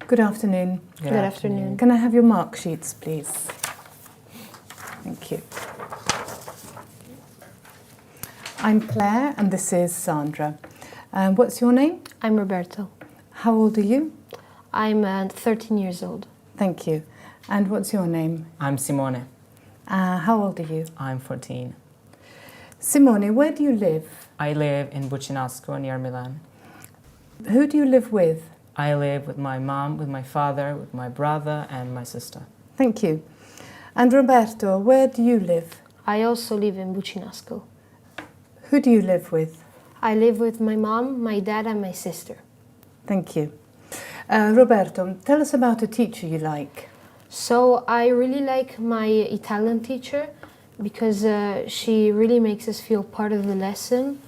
Good afternoon. Good afternoon. Can I have your mark sheets, please? Thank you. I'm Claire and this is Sandra. What's your name? I'm Roberto. How old are you? I'm 13 years old. Thank you. And what's your name? I'm Simone. How old are you? I'm 14. Simone, where do you live? I live in Bucinasco near Milan. Who do you live with? I live with my mom, with my father, with my brother and my sister. Thank you. And Roberto, where do you live? I also live in Bucinasco. Who do you live with? I live with my mom, my dad and my sister. Thank you. Roberto, tell us about a teacher you like. So I really like my Italian teacher because she really makes us feel part of the lesson,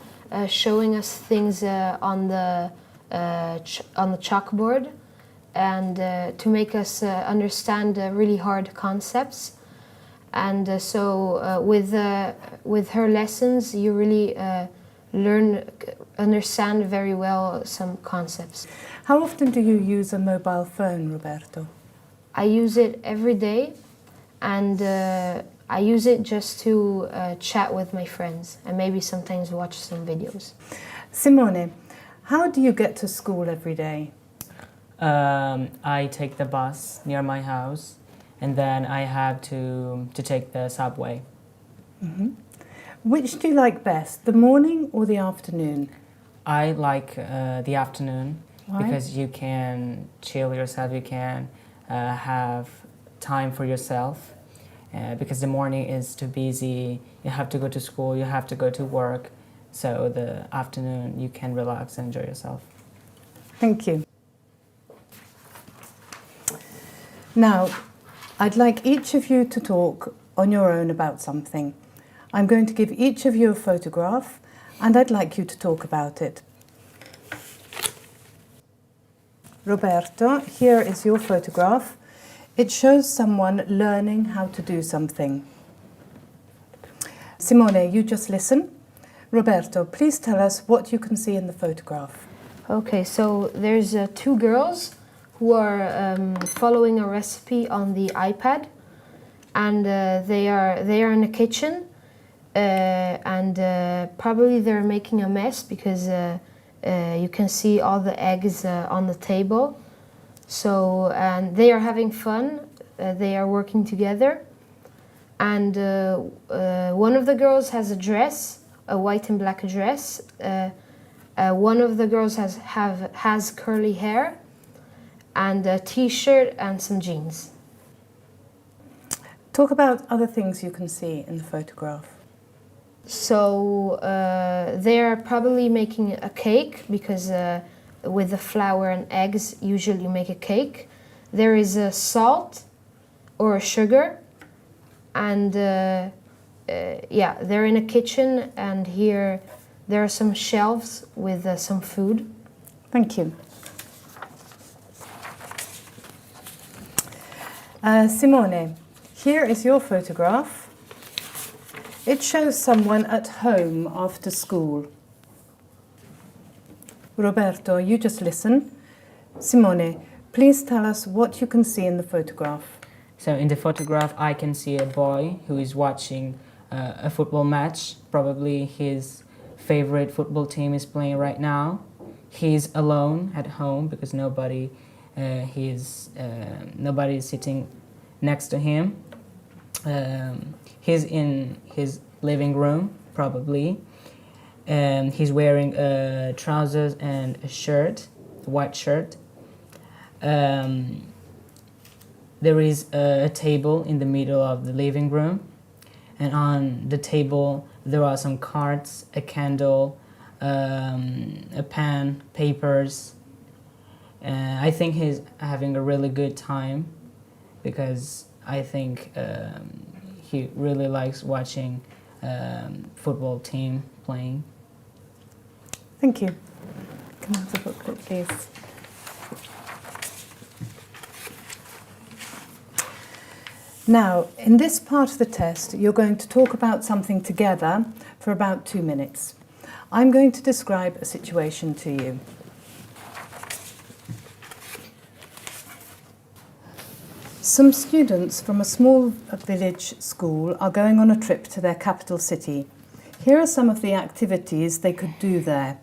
showing us things on the chalkboard and to make us understand really hard concepts. And so with her lessons, you really understand very well some concepts. How often do you use a mobile phone, Roberto? I use it every day, and I use it just to chat with my friends and maybe sometimes watch some videos. Simone, how do you get to school every day? I take the bus near my house and then I have to take the subway. Mm-hmm. Which do you like best, the morning or the afternoon? I like the afternoon. Why? Because you can chill yourself, you can have time for yourself. Because the morning is too busy, you have to go to school, you have to go to work. So the afternoon you can relax and enjoy yourself. Thank you. Now, I'd like each of you to talk on your own about something. I'm going to give each of you a photograph and I'd like you to talk about it. Roberto, here is your photograph. It shows someone learning how to do something. Simone, you just listen. Roberto, please tell us what you can see in the photograph. Okay, so there's two girls who are following a recipe on the iPad, and they are in a kitchen, and probably they're making a mess because you can see all the eggs on the table. So, and they are having fun, they are working together. And one of the girls has a dress, a white and black dress. One of the girls has curly hair and a t-shirt and some jeans. Talk about other things you can see in the photograph. So they are probably making a cake because with the flour and eggs, usually you make a cake. There is a salt or a sugar, and yeah, they're in a kitchen, and here there are some shelves with some food. Thank you. Simone, here is your photograph. It shows someone at home after school. Roberto, you just listen. Simone, please tell us what you can see in the photograph. So in the photograph I can see a boy who is watching a football match. Probably his favorite football team is playing right now. He's alone at home because nobody is sitting next to him. He's in his living room, probably. He's wearing trousers and a shirt, a white shirt. There is a table in the middle of the living room, and on the table there are some cards, a candle, a pen, papers. I think he's having a really good time because I think he really likes watching football team playing. Thank you. Can I have the booklet, please? Now, in this part of the test, you're going to talk about something together for about 2 minutes. I'm going to describe a situation to you. Some students from a small village school are going on a trip to their capital city. Here are some of the activities they could do there.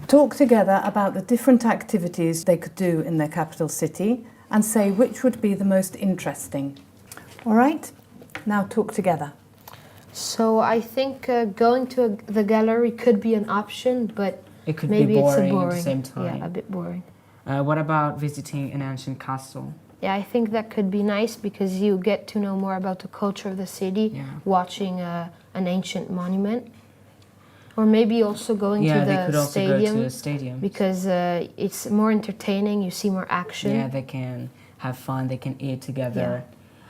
Talk together about the different activities they could do in their capital city and say which would be the most interesting. All right? Now talk together. So I think going to the gallery could be an option, but It could maybe be it's a boring boring. at the same time. Yeah, a bit boring. What about visiting an ancient castle? Yeah, I think that could be nice because you get to know more about the culture of the city, Yeah. watching an ancient monument. Or maybe also going Yeah, to they the could also stadium, go to a stadium. because it's more entertaining, you see more action. Yeah, they can have fun, they can eat together.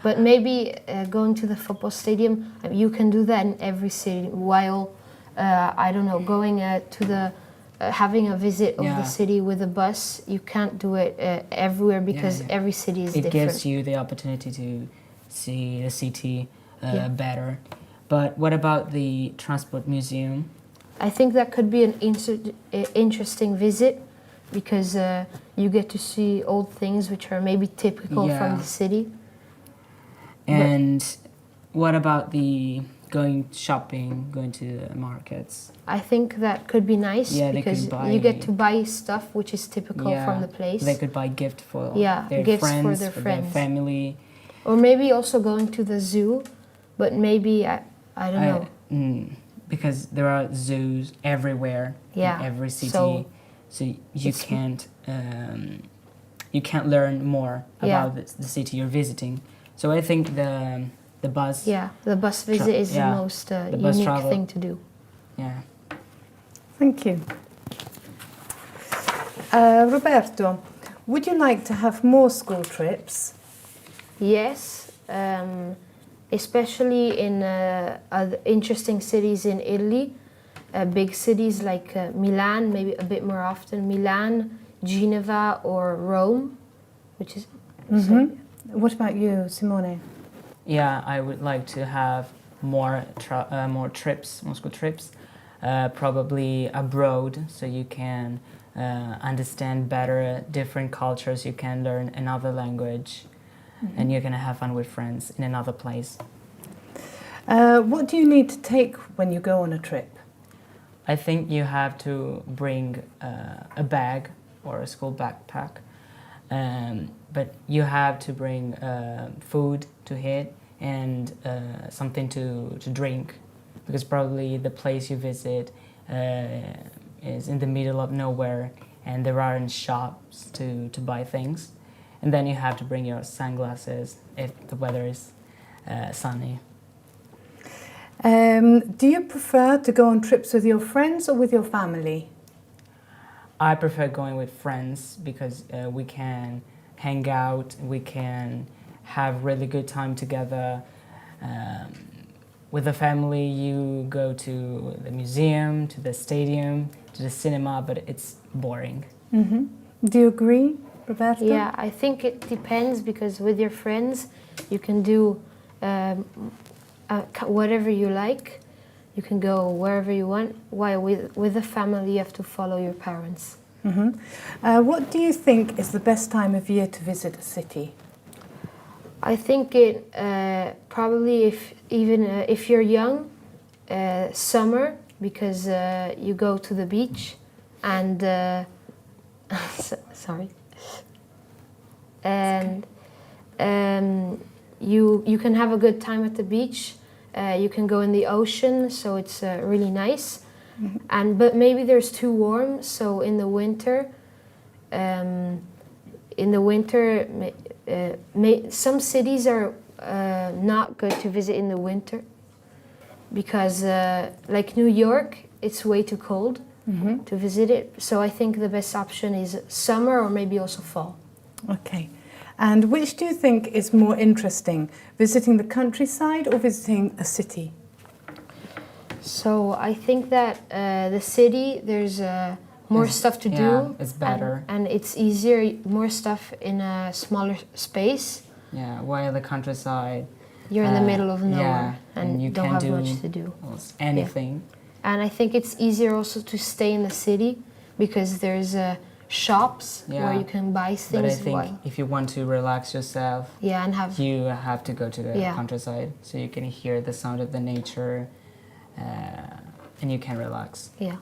But maybe going to the football stadium, you can do that in every city. While, I don't know, going to the, having a visit of Yeah. the city with a bus, you can't do it everywhere because yeah. every city is It different. gives you the opportunity to see the city Yeah. better. But what about the transport museum? I think that could be an interesting visit because you get to see old things which are maybe typical Yeah. from the city. And what about the going shopping, going to the markets? I think that could be nice Yeah, they because could buy- you get to buy stuff which is typical from the place. They could buy gift for Yeah, their gifts for friends, their for friends. their family. Or maybe also going to the zoo, but maybe, I don't know. Because there are zoos everywhere Yeah, in every city, so you it's- can't learn more Yeah. about the city you're visiting. So I think the bus, Yeah, the bus visit is yeah, the most the bus unique travel. thing to do. yeah. Thank you. Roberto, would you like to have more school trips? Yes, especially in other interesting cities in Italy, big cities like Milan, maybe a bit more often, Milan, Geneva or Rome, which is... What about you, Simone? Yeah, I would like to have more trips, more school trips, probably abroad, so you can understand better different cultures. You can learn another language, and you're gonna have fun with friends in another place. What do you need to take when you go on a trip? I think you have to bring a bag or a school backpack, but you have to bring food to eat and something to drink, because probably the place you visit is in the middle of nowhere and there aren't shops to buy things. And then you have to bring your sunglasses if the weather is sunny. Do you prefer to go on trips with your friends or with your family? I prefer going with friends because we can hang out, we can have really good time together. With the family, you go to the museum, to the stadium, to the cinema, but it's boring. Do you agree, Roberto? Yeah, I think it depends because with your friends you can do whatever you like. You can go wherever you want. While with the family you have to follow your parents. What do you think is the best time of year to visit a city? I think it probably if you're young, summer, because you go to the beach and sorry, and you can have a good time at the beach. You can go in the ocean, so it's really nice. But maybe there's too warm, so in the winter. Some cities are not good to visit in the winter because, like New York, it's way too cold to visit it. So I think the best option is summer or maybe also fall. Okay. And which do you think is more interesting, visiting the countryside or visiting a city? So I think that the city, there's more stuff to do. It's better. And it's easier, more stuff in a smaller space. Yeah, while the countryside, You're in the middle of nowhere yeah, and you don't can't have do much to do. almost anything. And I think it's easier also to stay in the city because there's shops where Yeah. you can buy things. But I think while, if you want to relax yourself, yeah, and have you have to go to the Yeah. countryside so you can hear the sound of the nature and you can relax. yeah.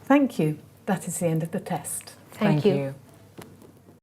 Thank you. That is the end of the test. Thank you.